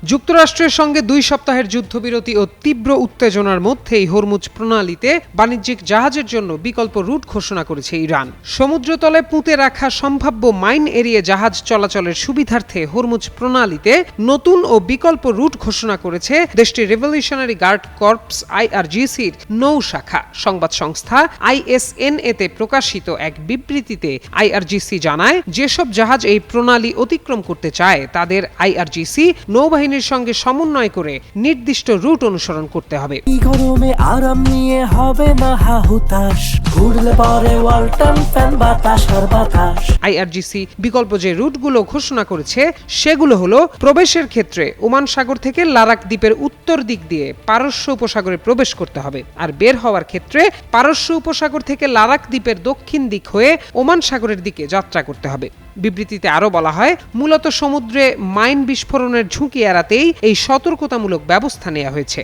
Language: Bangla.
যুক্তরাষ্ট্রের সঙ্গে 2 সপ্তাহের যুদ্ধবিরতি ও তীব্র উত্তেজনার মধ্যেই হরমুজ প্রণালীতে বাণিজ্যিক জাহাজের জন্য বিকল্প রুট ঘোষণা করেছে ইরান। সমুদ্রতলে পুঁতে রাখা সম্ভাব্য মাইন এড়িয়ে জাহাজ চলাচলের সুবিধার্থে হরমুজ প্রণালীতে নতুন ও বিকল্প রুট ঘোষণা করেছে দেশটির রেভলিউশনারি গার্ড কর্পস IRGCর নৌ শাখা। সংবাদ সংস্থা ISNA-তে প্রকাশিত এক বিবৃতিতে IRGC জানায়, যেসব জাহাজ এই প্রণালী অতিক্রম করতে চায় তাদের IRGC নৌবাহিনীর সঙ্গে সমন্বয় করে নির্দিষ্ট রুট অনুসরণ করতে হবে। গরমে আরাম নিয়ে হবে না হাহুতাশ, ঘুরলে পরে ওয়ালটন ফ্যান বাতাস আর বাতাস। IRGC বিকল্প যে রুটগুলো ঘোষণা করেছে সেগুলো হলো প্রবেশের ক্ষেত্রে ওমান সাগর থেকে লারাক দ্বীপের উত্তর দিক দিয়ে পারস্য উপসাগরে প্রবেশ করতে হবে, আর বের হওয়ার ক্ষেত্রে পারস্য উপসাগর থেকে লারাক দ্বীপের দক্ষিণ দিক হয়ে ওমান সাগরের দিকে যাত্রা করতে হবে। বিবৃতিতে আরো বলা হয়, মূলত সমুদ্রে মাইন বিস্ফোরণের ঝুঁকি এড়াতেই এই সতর্কতামূলক ব্যবস্থা নেওয়া হয়েছে।